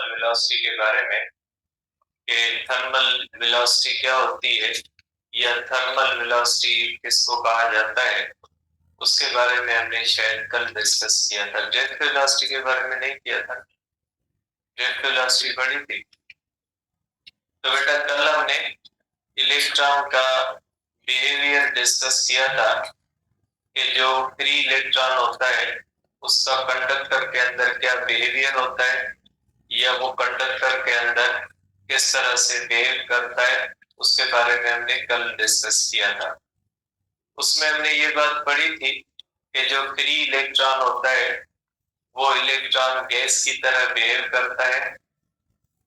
Velocity के बारे में कि थर्मल वेलोसिटी क्या होती है या थर्मल वेलोसिटी किसको कहा जाता है, उसके बारे में हमने शायद कल डिस्कस किया था। जेट वेलोसिटी के बारे में नहीं किया था। जेट वेलोसिटी बड़ी थी। तो बेटा कल हमने इलेक्ट्रॉन का बिहेवियर डिस्कस किया था कि जो फ्री इलेक्ट्रॉन होता है उसका कंडक्टर के अंदर क्या बिहेवियर होता है या वो कंडक्टर के अंदर किस तरह से बिहेव करता है, उसके बारे में हमने कल डिस्कस किया था। उसमें हमने ये बात पढ़ी थी कि जो फ्री इलेक्ट्रॉन होता है वो इलेक्ट्रॉन गैस की तरह बिहेव करता है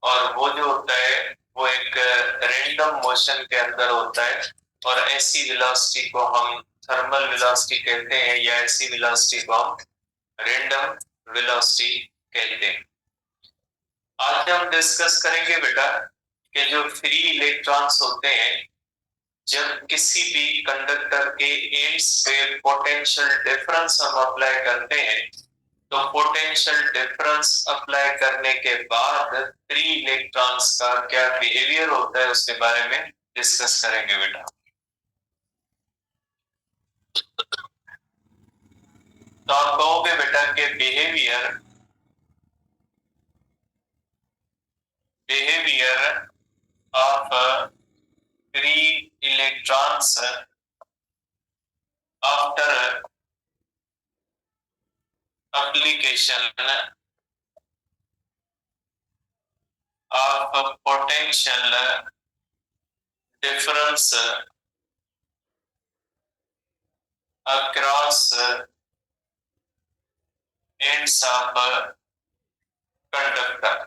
और वो जो होता है वो एक रैंडम मोशन के अंदर होता है और ऐसी वेलोसिटी को हम थर्मल वेलोसिटी कहते हैं या ऐसी वेलोसिटी को हम रैंडम वेलोसिटी कहते हैं। आज हम डिस्कस करेंगे बेटा कि जो फ्री इलेक्ट्रॉन्स होते हैं जब किसी भी कंडक्टर के एंड्स पे पोटेंशियल डिफरेंस हम अप्लाई करते हैं तो पोटेंशियल डिफरेंस अप्लाई करने के बाद फ्री इलेक्ट्रॉन्स का क्या बिहेवियर होता है उसके बारे में डिस्कस करेंगे बेटा। तो आप कहोगे बेटा कि behaviour of free electrons after application of potential difference across ends of conductor।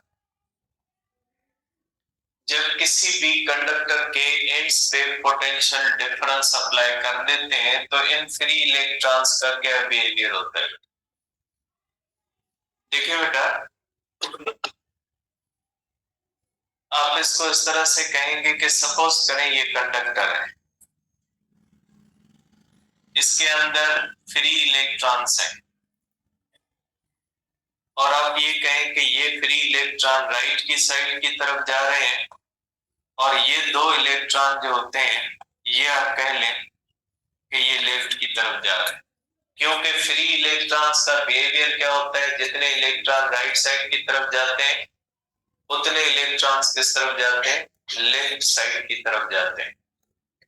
जब किसी भी कंडक्टर के एंड्स पे पोटेंशियल डिफरेंस अप्लाई कर देते हैं तो इन फ्री इलेक्ट्रॉन्स का क्या बिहेवियर होता है। देखिए बेटा आप इसको इस तरह से कहेंगे कि सपोज करें ये कंडक्टर है, इसके अंदर फ्री इलेक्ट्रॉन्स हैं और आप ये कहें कि ये फ्री इलेक्ट्रॉन राइट की साइड की तरफ जा रहे हैं और ये दो इलेक्ट्रॉन जो होते हैं ये आप कह लें कि ये लेफ्ट की तरफ जा रहे हैं, क्योंकि फ्री इलेक्ट्रॉन्स का बिहेवियर क्या होता है, जितने इलेक्ट्रॉन राइट साइड की तरफ जाते हैं उतने इलेक्ट्रॉन्स किस तरफ जाते हैं, लेफ्ट साइड की तरफ जाते हैं।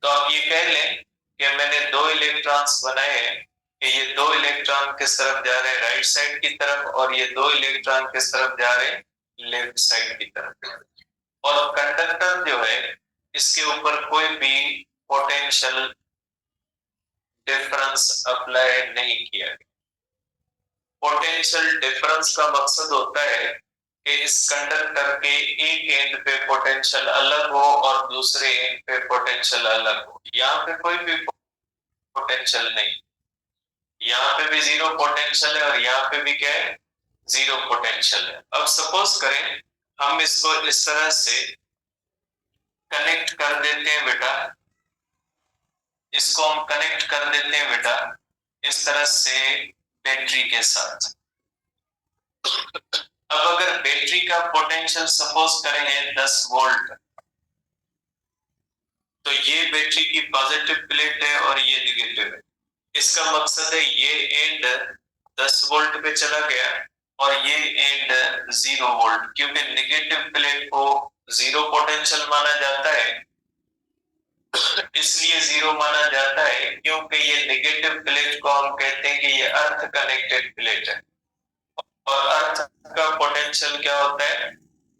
तो आप ये कह लें कि मैंने दो इलेक्ट्रॉन्स बनाए हैं कि ये दो इलेक्ट्रॉन किस तरफ जा रहे हैं, राइट साइड की तरफ, और ये दो इलेक्ट्रॉन किस तरफ जा रहे हैं, लेफ्ट साइड की तरफ। और कंडक्टर जो है इसके ऊपर कोई भी पोटेंशियल डिफरेंस अप्लाई नहीं किया। पोटेंशियल डिफरेंस का मकसद होता है कि इस कंडक्टर के एक एंड पे पोटेंशियल अलग हो और दूसरे एंड पे पोटेंशियल अलग हो। यहाँ पे कोई भी पोटेंशियल नहीं, यहाँ पे भी जीरो पोटेंशियल है और यहाँ पे भी क्या है, जीरो पोटेंशियल है। अब सपोज करें हम इसको इस तरह से कनेक्ट कर देते हैं बेटा, इसको हम कनेक्ट कर देते हैं बेटा इस तरह से बैटरी के साथ। अब अगर बैटरी का पोटेंशियल सपोज करें 10 वोल्ट, तो ये बैटरी की पॉजिटिव प्लेट है और ये नेगेटिव है। इसका मकसद है ये एंड 10 वोल्ट पे चला गया और ये एंड 0 वोल्ट, क्योंकि नेगेटिव प्लेट को जीरो पोटेंशियल माना जाता है, इसलिए जीरो माना जाता है क्योंकि ये नेगेटिव प्लेट को हम कहते हैं कि ये अर्थ कनेक्टेड प्लेट है और अर्थ का पोटेंशियल क्या होता है,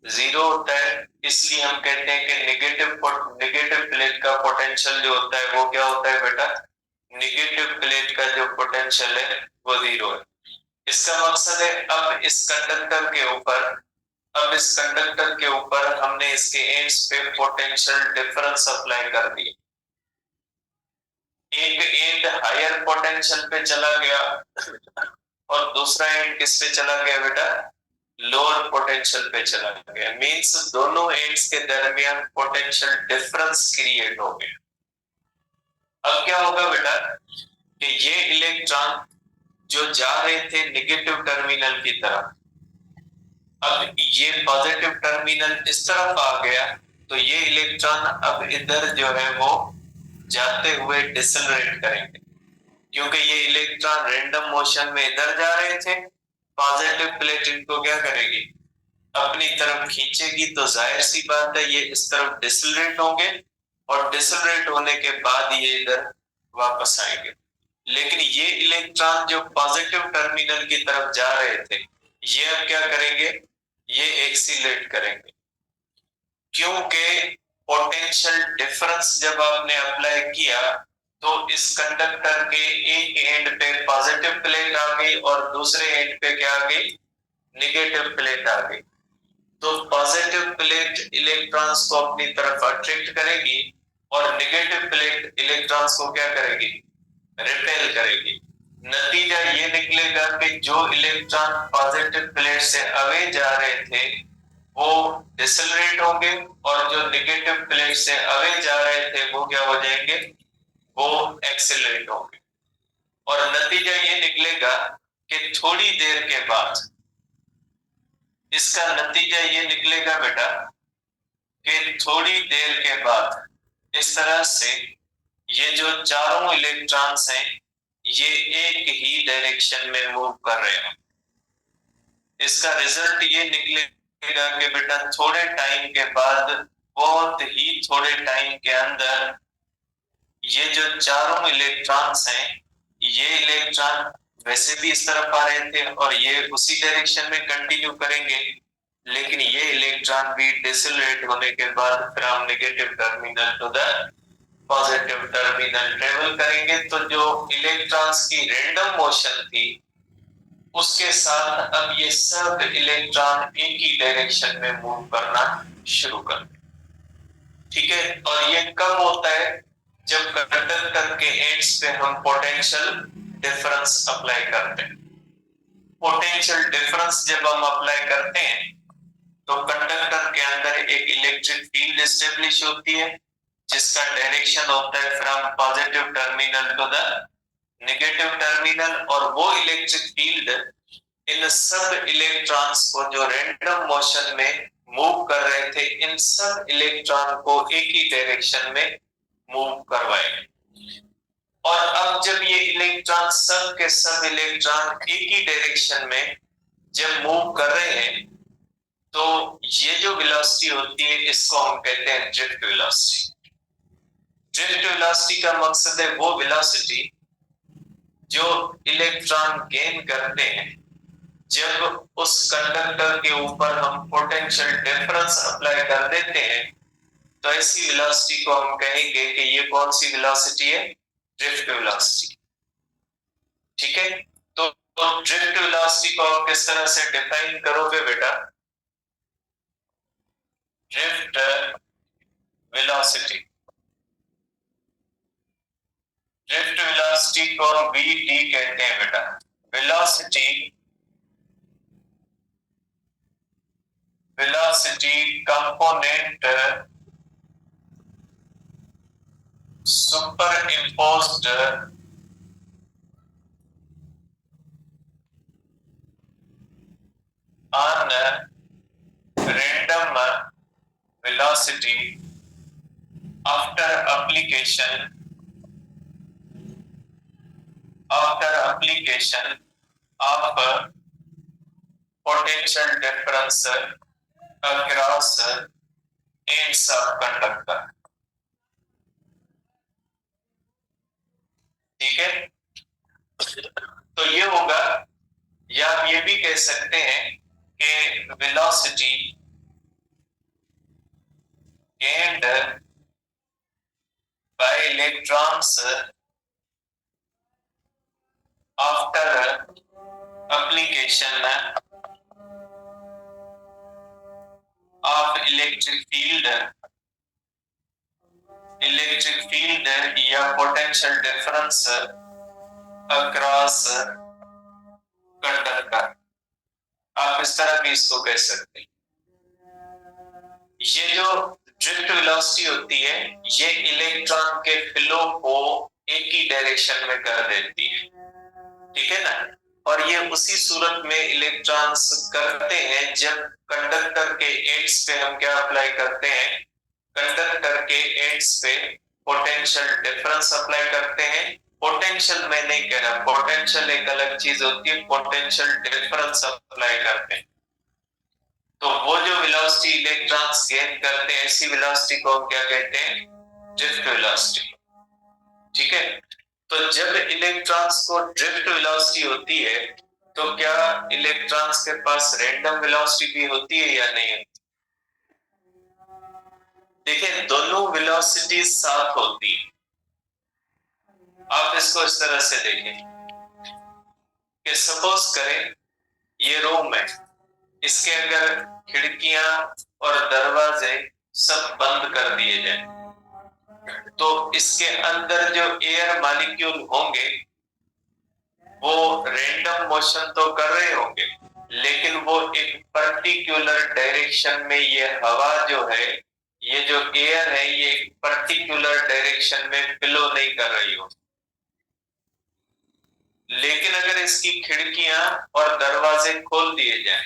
जीरो होता है। इसलिए हम कहते हैं कि नेगेटिव प्लेट का पोटेंशियल जो होता है वो क्या होता है बेटा, नेगेटिव प्लेट का जो पोटेंशियल है वो जीरो है। इसका मकसद है अब इस कंडक्टर के ऊपर हमने इसके एंड्स पे पोटेंशियल डिफरेंस अप्लाई कर दिया। एक एंड हायर पोटेंशियल पे चला गया और दूसरा एंड किस पे चला गया बेटा, लोअर पोटेंशियल पे चला गया। मींस दोनों एंड्स के दरमियान पोटेंशियल डिफरेंस क्रिएट हो गया। अब क्या होगा बेटा कि ये इलेक्ट्रॉन जो जा रहे थे नेगेटिव टर्मिनल की तरफ, अब ये पॉजिटिव टर्मिनल इस तरफ आ गया, तो ये इलेक्ट्रॉन अब इधर जो है वो जाते हुए डिसलरेट करेंगे, क्योंकि ये इलेक्ट्रॉन रैंडम मोशन में इधर जा रहे थे। पॉजिटिव प्लेट इनको क्या करेगी, अपनी तरफ खींचेगी, तो जाहिर सी बात है ये इस तरफ डिसलरेट होंगे और डिसलरेट होने के बाद ये इधर वापस आएंगे। लेकिन ये इलेक्ट्रॉन जो पॉजिटिव टर्मिनल की तरफ जा रहे थे, ये अब क्या करेंगे, ये एक्सीलरेट करेंगे, क्योंकि पोटेंशियल डिफरेंस जब आपने अप्लाई किया तो इस कंडक्टर के एक एंड पे पॉजिटिव प्लेट आ गई और दूसरे एंड पे क्या आ गई, नेगेटिव प्लेट आ गई। तो पॉजिटिव प्लेट इलेक्ट्रॉन्स को अपनी तरफ अट्रैक्ट करेगी और नेगेटिव प्लेट इलेक्ट्रॉन्स को क्या करेगी, रिपेल करेगी। नतीजा ये निकलेगा कि जो इलेक्ट्रॉन पॉजिटिव प्लेट से अवे जा रहे थे वो डिसलरेट होंगे और जो नेगेटिव प्लेट से अवे जा रहे थे वो क्या हो जाएंगे, वो एक्सेलरेट होंगे। और नतीजा ये निकलेगा कि थोड़ी देर के बाद, इसका नतीजा ये निकलेगा बेटा कि थोड़ी देर के बाद इस तरह से ये जो चारों इलेक्ट्रॉन्स हैं ये एक ही डायरेक्शन में मूव कर रहे हैं। इसका रिजल्ट ये निकलेगा कि बेटा थोड़े टाइम के बाद, बहुत ही थोड़े टाइम के अंदर, ये जो चारों इलेक्ट्रॉन्स हैं, ये इलेक्ट्रॉन वैसे भी इस तरफ आ रहे थे और ये उसी डायरेक्शन में कंटिन्यू करेंगे, लेकिन ये इलेक्ट्रॉन भी डिसलरेट होने के बाद from negative terminal to the positive terminal travel करेंगे। तो जो इलेक्ट्रॉन्स की रैंडम मोशन थी उसके साथ अब ये सब इलेक्ट्रॉन एक ही डायरेक्शन में मूव करना शुरू कर दें। ठीक है, और ये कब होता है, जब कंडक्टर के एंड्स पे हम पोटेंशियल डिफरेंस अप्लाई करते हैं। पोटेंशियल डिफरेंस जब हम अप्लाई करते हैं तो कंडक्टर के अंदर एक इलेक्ट्रिक फील्ड एस्टेब्लिश होती है जिसका डायरेक्शन होता है from positive terminal to the negative terminal, और वो इलेक्ट्रिक फील्ड इन सब इलेक्ट्रॉन्स को जो रैंडम मोशन में मूव कर रहे थे, इन सब इलेक्ट्रॉन को एक ही डायरेक्शन में मूव करवाएगा। और अब जब ये इलेक्ट्रॉन, सब के सब इलेक्ट्रॉन एक ही डायरेक्शन में जब मूव कर रहे हैं तो ये जो वेलोसिटी होती है इसको हम कहते हैं ड्रिफ्ट वेलोसिटी। ड्रिफ्ट वेलोसिटी का मकसद है वो वेलोसिटी जो इलेक्ट्रॉन गेन करते हैं जब उस कंडक्टर के ऊपर हम पोटेंशियल डिफरेंस अप्लाई कर देते हैं, तो ऐसी वेलोसिटी को हम कहेंगे कि ये कौन सी वेलोसिटी है, ड्रिफ्ट वेलोसिटी। ठीक है, तो ड्रिफ्ट वेलोसिटी को आप किस तरह से डिफाइन करोगे बेटा, ड्रिफ्ट वेलोसिटी, ड्रिफ्ट वेलोसिटी को vt कहते हैं बेटा। Velocity, velocity component super imposed on random velocity after application of potential difference across ends of conductor। ठीक है, तो ये होगा, या आप ये भी कह सकते हैं कि velocity gained by electrons after application of electric field या पोटेंशियल डिफरेंस अक्रॉस कंडक्टर, आप इस तरह भी इसको कह सकते हैं। ये जो ड्रिफ्ट वेलोसिटी होती है ये इलेक्ट्रॉन के फ्लो को एक ही डायरेक्शन में कर देती है, ठीक है ना। और ये उसी सूरत में इलेक्ट्रॉन्स करते हैं जब कंडक्टर के एंड्स पे हम क्या अप्लाई करते हैं, कंडक्टर के एंड्स पे पोटेंशियल डिफरेंस अप्लाई करते हैं। पोटेंशियल मैं नहीं कह रहा, पोटेंशियल एक अलग चीज होती है, पोटेंशियल डिफरेंस अप्लाई करते हैं। तो वो जो वेलोसिटी इलेक्ट्रॉन्स गेन करते हैं, ऐसी वेलोसिटी को हम क्या कहते हैं, ड्रिफ्ट वेलोसिटी। ठीक है, तो जब इलेक्ट्रॉन्स को ड्रिफ्ट वेलोसिटी होती है तो क्या इलेक्ट्रॉन्स के पास रैंडम वेलोसिटी भी होती है या नहीं होती? देखिए दोनों वेलोसिटी साथ होती है। आप इसको इस तरह से देखें कि सपोज करें ये रूम है, इसके अगर खिड़कियां और दरवाजे सब बंद कर दिए जाए तो इसके अंदर जो एयर मॉलिक्यूल होंगे वो रैंडम मोशन तो कर रहे होंगे, लेकिन वो एक पर्टिकुलर डायरेक्शन में, ये हवा जो है, ये जो एयर है, ये एक पर्टिकुलर डायरेक्शन में फ्लो नहीं कर रही हो। लेकिन अगर इसकी खिड़कियां और दरवाजे खोल दिए जाएं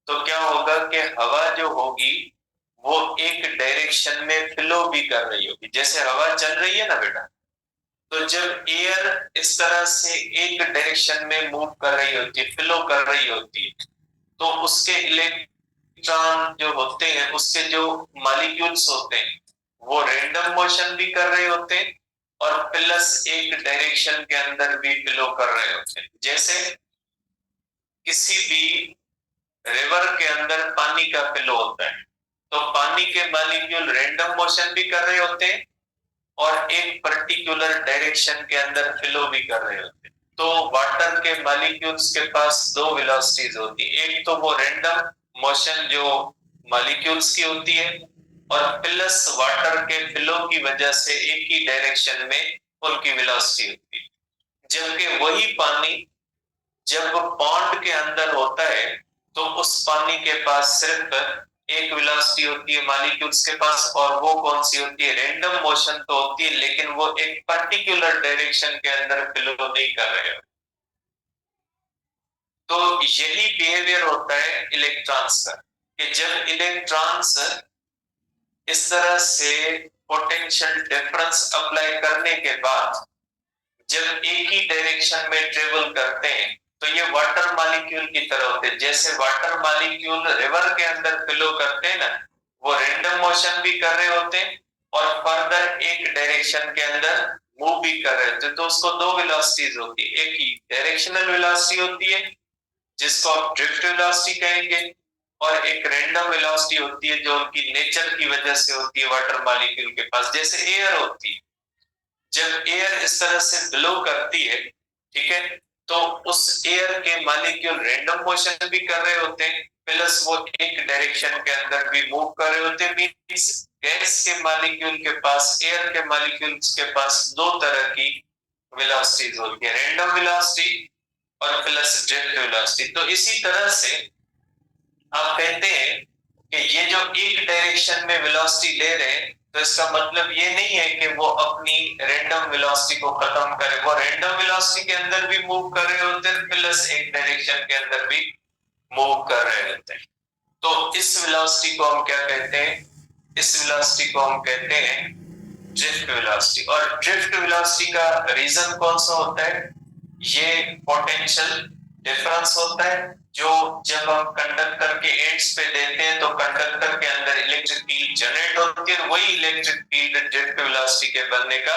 तो क्या होगा कि हवा जो होगी वो एक डायरेक्शन में फ्लो भी कर रही होगी। जैसे हवा चल रही है ना बेटा, तो जब एयर इस तरह से एक डायरेक्शन में मूव कर रही होती है, फ्लो कर रही होती है, तो उसके इलेक्ट्रॉन जो होते हैं, उसके जो मॉलिक्यूल्स होते हैं, वो रैंडम मोशन भी कर रहे होते हैं और प्लस एक डायरेक्शन के अंदर भी फ्लो कर रहे होते हैं। जैसे किसी भी रिवर के अंदर पानी का फ्लो होता है तो पानी के मॉलिक्यूल रैंडम मोशन भी कर रहे होते हैं और एक पर्टिकुलर डायरेक्शन के अंदर फ्लो भी कर रहे होते हैं। तो वाटर के मॉलिक्यूल्स के पास दो वेलोसिटीज होती है, एक तो वो रैंडम मोशन जो मॉलिक्यूल्स की होती है और प्लस वाटर के फ्लो की वजह से एक ही डायरेक्शन में उनकी वेलोसिटी होती है। जबकि वही पानी जब पॉन्ड के अंदर होता है तो उस पानी के पास सिर्फ एक वेलोसिटी होती है मॉलिक्यूल्स के पास, और वो कौन सी होती है, रैंडम मोशन तो होती है लेकिन वो एक पर्टिकुलर डायरेक्शन के अंदर फ्लो नहीं कर रहे हो। तो यही बिहेवियर होता है इलेक्ट्रॉन्स का कि जब इलेक्ट्रॉन्स इस तरह से पोटेंशियल डिफरेंस अप्लाई करने के बाद जब एक ही डायरेक्शन में ट्रेवल करते हैं तो ये वाटर मॉलिक्यूल की तरह होते हैं। जैसे वाटर मॉलिक्यूल रिवर के अंदर फ्लो करते हैं ना, वो रैंडम मोशन भी कर रहे होते हैं और फर्दर एक डायरेक्शन के अंदर मूव भी कर रहे होते हैं। तो उसको दो वेलोसिटीज होती है, एक ही डायरेक्शनल वेलोसिटी होती है जिसको आप ड्रिफ्ट वेलोसिटी कहेंगे, और एक रैंडम वेलोसिटी होती है जो उनकी नेचर की वजह से होती है वाटर मॉलिक्यूल के पास। जैसे एयर होती है, जब एयर इस तरह से ब्लो करती है, ठीक है, तो उस एयर के मॉलिक्यूल रैंडम मोशन भी कर रहे होते हैं प्लस वो एक डायरेक्शन के अंदर भी मूव कर रहे होते हैं। मींस गैस के मॉलिक्यूल के पास, एयर के मॉलिक्यूल्स के पास दो तरह की वेलोसिटीज होती है, रैंडम वेलोसिटी और प्लस ड्रिफ्ट वेलोसिटी। तो इसी तरह से आप कहते हैं कि ये जो एक डायरेक्शन में वेलोसिटी ले रहे हैं तो इसका मतलब ये नहीं है कि वो अपनी रैंडम वेलोसिटी को खत्म करे, वो रैंडम वेलोसिटी के अंदर भी मूव कर रहे होते हैं प्लस एक डायरेक्शन के अंदर भी मूव कर रहे होते हैं। तो इस वेलोसिटी को हम क्या कहते हैं, इस वेलोसिटी को हम कहते हैं ड्रिफ्ट वेलोसिटी। और ड्रिफ्ट वेलोसिटी का रीजन कौन सा होता है, ये पोटेंशियल डिफरेंस होता है जो जब हम कंडक्टर के एंड्स पे देते हैं तो कंडक्टर के अंदर इलेक्ट्रिक फील्ड जनरेट होती है, वही इलेक्ट्रिक फील्ड ड्रिफ्ट वेलोसिटी के बनने का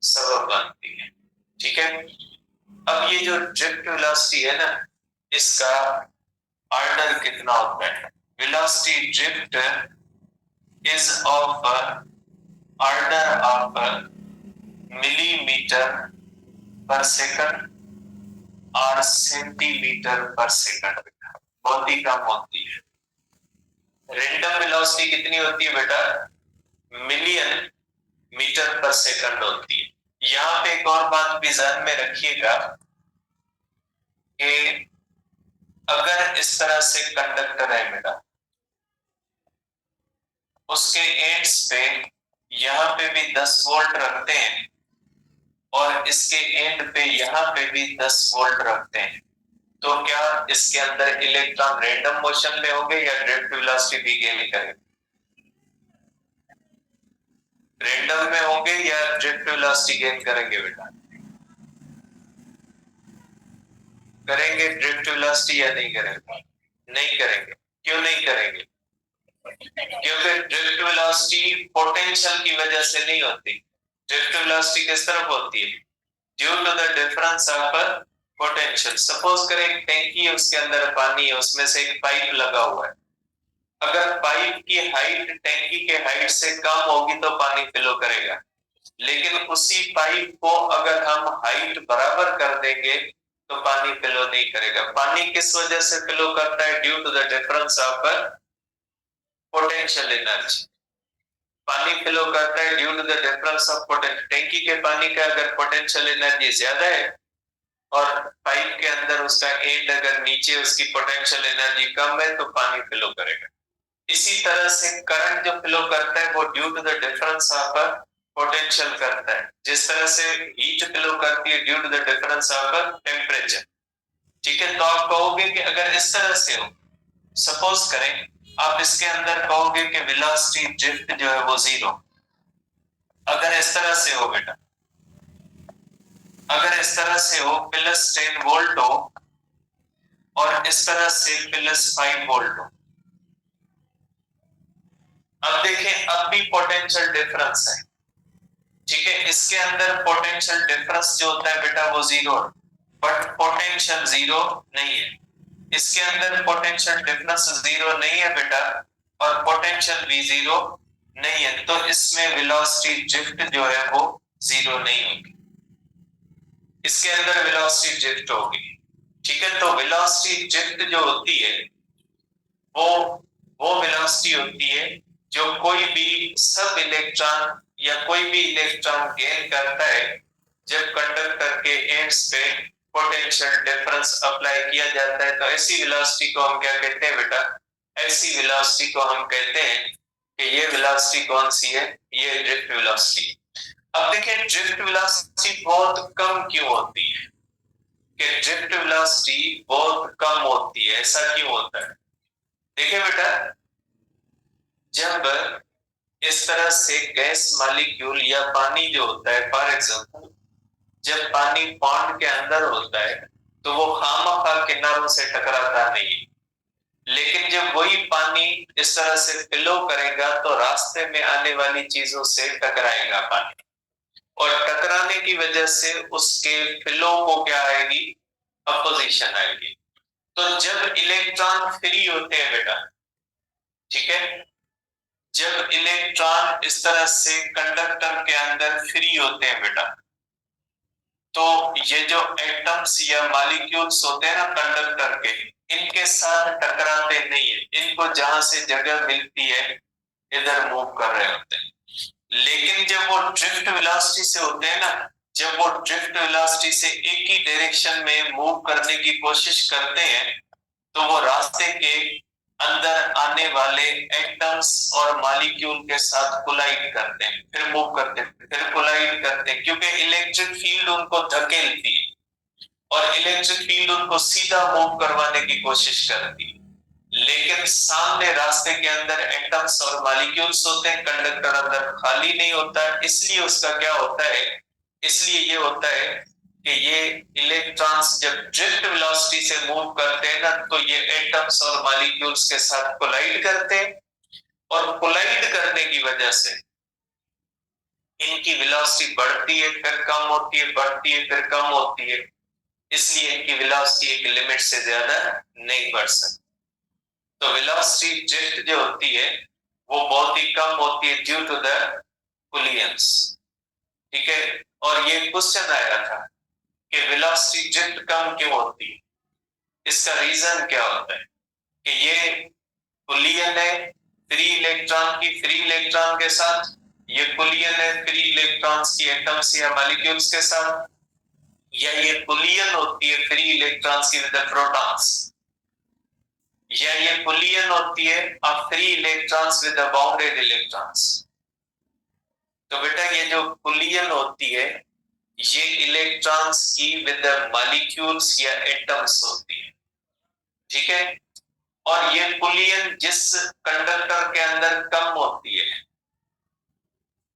सबब बनती है। ठीक है, अब ये जो ड्रिफ्ट वेलोसिटी है ना, इसका ऑर्डर कितना होता है, velocity drift is of order of millimetre पर सेकंड और सेंटीमीटर पर सेकंड, बहुत ही कम होती है। रैंडम वेलोसिटी कितनी होती है बेटा, मिलियन मीटर पर सेकंड होती है। यहाँ पे एक और बात भी ध्यान में रखिएगा कि अगर इस तरह से कंडक्टर है बेटा, उसके एंड्स पे यहाँ पे भी 10 वोल्ट रखते हैं और इसके एंड पे यहाँ पे भी 10 वोल्ट रखते हैं, तो क्या इसके अंदर इलेक्ट्रॉन रैंडम मोशन में होंगे या ड्रिफ्ट वेलोसिटी भी गेन करेंगे? रैंडम में होंगे या ड्रिफ्ट वेलोसिटी गेन करेंगे बेटा? करेंगे ड्रिफ्ट वेलोसिटी या नहीं करेंगे? नहीं करेंगे। क्यों नहीं करेंगे? क्योंकि ड्रिफ्ट वेलोसिटी पोटेंशियल की वजह से नहीं होती। ड्रिफ्ट वेलोसिटी किस तरफ होती है? Due to the difference of potential. Suppose करें एक टैंकी है, उसके अंदर पानी है, उसमें से एक पाइप लगा हुआ है। अगर पाइप की हाइट टैंकी के हाइट से कम होगी तो पानी फ्लो करेगा, लेकिन उसी पाइप को अगर हम हाइट बराबर कर देंगे तो पानी फ्लो नहीं करेगा। पानी किस वजह से फ्लो करता है? Due to the difference of potential energy. पानी फ्लो करता है due to the difference of potential. टैंकी के पानी का अगर पोटेंशियल एनर्जी ज्यादा है और पाइप के अंदर उसका एंड अगर नीचे, उसकी पोटेंशियल एनर्जी कम है, तो पानी फ्लो करेगा। इसी तरह से करंट जो फ्लो करता है वो due to the difference of potential करता है, जिस तरह से हीट फ्लो करती है due to the difference of temperature. ठीक है, तो आप कहोगे कि अगर इस तरह से हो, सपोज करें आप इसके अंदर कहोगे कि वेलोसिटी ड्रिफ्ट जो है वो जीरो। अगर इस तरह से हो बेटा, अगर इस तरह से हो +10 वोल्ट हो और इस तरह से +5 वोल्ट हो, अब देखें अब भी पोटेंशियल डिफरेंस है। ठीक है, इसके अंदर पोटेंशियल डिफरेंस जो होता है बेटा वो जीरो, बट पोटेंशियल जीरो नहीं है। इसके अंदर पोटेंशियल डिफरेंस जीरो नहीं है बेटा, और पोटेंशियल भी जीरो नहीं है, तो इसमें वेलोसिटी ड्रिफ्ट जो है वो जीरो नहीं होगी। इसके अंदर वेलोसिटी ड्रिफ्ट होगी। ठीक है, तो वेलोसिटी ड्रिफ्ट जो होती है वो वेलोसिटी होती है जो कोई भी सब इलेक्ट्रॉन या कोई भी इलेक्ट्रॉन गेन करता है जब कंडक्टर के एंड्स पे पोटेंशियल डिफरेंस अप्लाई किया जाता है। तो ऐसी वेलोसिटी को हम क्या कहते हैं बेटा? ऐसी वेलोसिटी को हम कहते हैं कि ये वेलोसिटी कौन सी है? ये ड्रिफ्ट वेलोसिटी। अब देखिए ड्रिफ्ट वेलोसिटी बहुत कम क्यों होती है? कि ड्रिफ्ट वेलोसिटी बहुत कम होती है, ऐसा क्यों होता है? देखिए बेटा, जब इस तरह से गैस मॉलिक्यूल या पानी जो होता है, फॉर एग्जांपल जब पानी पॉन्ड के अंदर होता है तो वो खामखा किनारों से टकराता नहीं, लेकिन जब वही पानी इस तरह से फ्लो करेगा तो रास्ते में आने वाली चीजों से टकराएगा पानी, और टकराने की वजह से उसके फ्लो को क्या आएगी? अपोजिशन आएगी। तो जब इलेक्ट्रॉन फ्री होते हैं बेटा, ठीक है, जब इलेक्ट्रॉन इस तरह से कंडक्टर के अंदर फ्री होते हैं बेटा, तो ये जो एटम्स या मॉलिक्यूल्स होते हैं ना कंडक्टर के, इनके साथ टकराते नहीं है, इनको जहां से जगह मिलती है इधर मूव कर रहे होते हैं। लेकिन जब वो ड्रिफ्ट वेलोसिटी से होते हैं ना, जब वो ड्रिफ्ट वेलोसिटी से एक ही डायरेक्शन में मूव करने की कोशिश करते हैं तो वो रास्ते के अंदर आने वाले एटम्स और मॉलिक्यूल के साथ कोलाइड करते हैं, फिर मूव करते हैं, फिर कोलाइड करते हैं, क्योंकि इलेक्ट्रिक फील्ड उनको धकेलती है और इलेक्ट्रिक फील्ड उनको सीधा मूव करवाने की कोशिश करती है। लेकिन सामने रास्ते के अंदर एटम्स और मॉलिक्यूल्स होते हैं, कंडक्टर अंदर खाली नहीं होता है, इसलिए उसका क्या होता है? इसलिए ये होता है कि ये इलेक्ट्रॉन्स जब ड्रिफ्ट वेलोसिटी से मूव करते हैं ना, तो ये एटम्स और मॉलिक्यूल्स के साथ कोलाइड करते हैं, और कोलाइड करने की वजह से इनकी वेलोसिटी बढ़ती है, फिर कम होती है, बढ़ती है, फिर कम होती है, इसलिए इनकी वेलोसिटी एक लिमिट से ज्यादा नहीं बढ़ सकती। तो वेलोसिटी ड्रिफ्ट जो होती है वो बहुत ही कम होती है ड्यू टू द कुलियंस। ठीक है, और ये क्वेश्चन आया था कि वेलोसिटी ड्रिफ्ट कम क्यों होती है, इसका रीजन क्या होता है? कि ये कुलियन है फ्री इलेक्ट्रॉन की, फ्री इलेक्ट्रॉन के साथ, ये कुलियन है फ्री इलेक्ट्रॉन्स की एटम्स या मॉलिक्यूल्स के साथ, या ये कुलियन होती है फ्री इलेक्ट्रॉन्स की विद प्रोटॉन्स, या ये कुलियन होती है of free electrons with bounded electrons. तो बेटा ये जो कुलियन होती है ये इलेक्ट्रॉन्स की विद मॉलिक्यूल्स या एटम्स होती है, ठीक है। और ये कुलियन जिस कंडक्टर के अंदर कम होती है,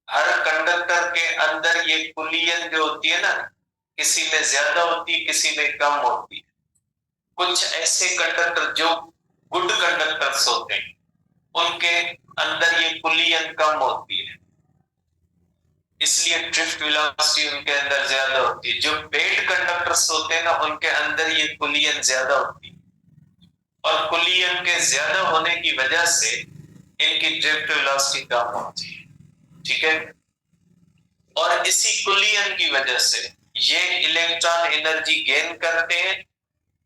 हर कंडक्टर के अंदर ये कुलियन जो होती है ना, किसी में ज्यादा होती है, किसी में कम होती है। कुछ ऐसे कंडक्टर जो गुड कंडक्टर्स होते हैं, उनके अंदर ये कुलियन कम होती है, इसलिए ड्रिफ्ट वेलोसिटी उनके अंदर ज्यादा होती है। जो बेड कंडक्टर्स होते हैं ना, उनके अंदर ये कुलियन ज्यादा होती है, और कुलियन के ज्यादा होने की वजह से इनकी ड्रिफ्ट वेलोसिटी कम होती है, ठीक है। और इसी कुलियन की वजह से ये इलेक्ट्रॉन एनर्जी गेन करते हैं,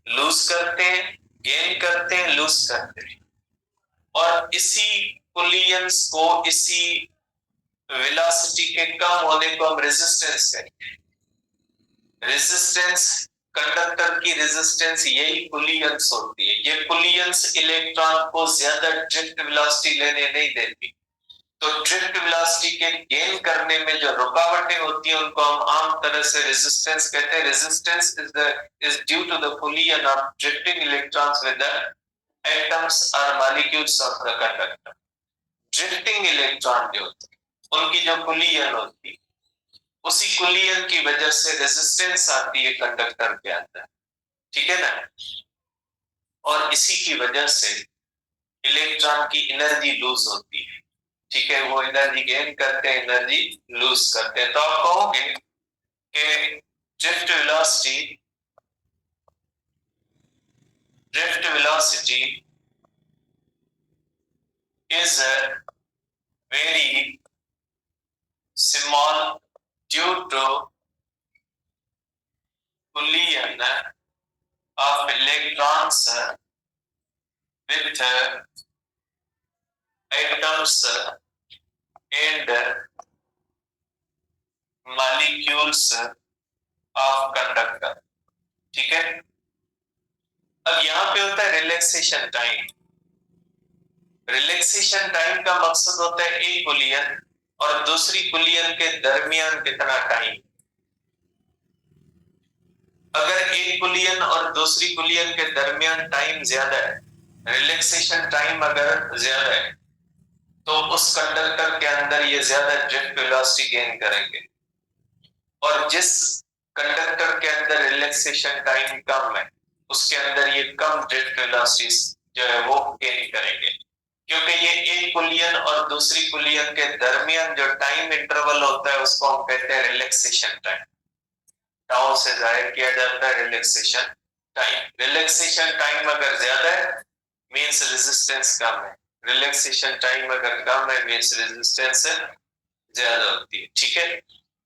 लूज करते हैं, गेन करते हैं, लूज करते हैं। और इसी कुलियंस को, इसी वेलोसिटी के कम होने को हम रेजिस्टेंस कहते हैं। रेजिस्टेंस, कंडक्टर की रेजिस्टेंस यही कुलियंस होती है। ये कुलियंस इलेक्ट्रॉन को ज्यादा ड्रिफ्ट वेलोसिटी लेने नहीं देती। तो ड्रिफ्ट वेलोसिटी के गेन करने में जो रुकावटें होती हैं, उनको हम आम तरह से रेजिस्टेंस कहते हैं। Resistance is due to the collision of drifting electrons with the atoms और molecules of the conductor. Drifting electron जो होते हैं, उनकी जो कुलियन होती है, उसी कुलियन की वजह से रेजिस्टेंस आती है कंडक्टर के अंदर, ठीक है ना। और इसी की वजह से इलेक्ट्रॉन की एनर्जी लूज होती है, ठीक है। वो एनर्जी गेन करते हैं, एनर्जी लूज करते हैं। तो आप कहोगे कि drift velocity is very small due to collision of electrons with atoms and molecules of conductor, ठीक है। अब यहां पे होता है रिलैक्सेशन टाइम। रिलैक्सेशन टाइम का मकसद होता है एक कुलियन और दूसरी कुलियन के दरमियान कितना टाइम। अगर एक कुलियन और दूसरी कुलियन के दरमियान टाइम ज्यादा है, रिलैक्सेशन टाइम अगर ज्यादा है, तो उस कंडक्टर के अंदर ये ज्यादा ड्रिफ्ट वेलोसिटी गेन करेंगे। और जिस कंडक्टर के अंदर रिलैक्सेशन टाइम कम है, उसके अंदर ये कम ड्रिफ्ट वेलोसिटी जो है वो गेन करेंगे, क्योंकि ये एक कुलियन और दूसरी कुलियन के दरमियान जो टाइम इंटरवल होता है, उसको हम कहते हैं रिलैक्सेशन टाइम। टाउ से जाहिर किया जाता है रिलैक्सेशन टाइम। रिलैक्सेशन टाइम अगर ज्यादा है, मींस रेजिस्टेंस कम है। रिलैक्सेशन टाइम अगर कम है, मींस रेजिस्टेंस ज्यादा होती है, ठीक है।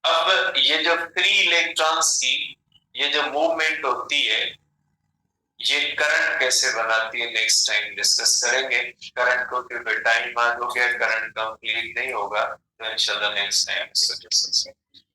अब ये जो फ्री इलेक्ट्रॉन्स की ये जो मूवमेंट होती है, ये करंट कैसे बनाती है, नेक्स्ट टाइम डिस्कस करेंगे। करंट को, क्योंकि टाइम आ हो गया, करंट कंप्लीट नहीं होगा, तो इंशाल्लाह नेक्स्ट टाइम डिस्कस करेंगे।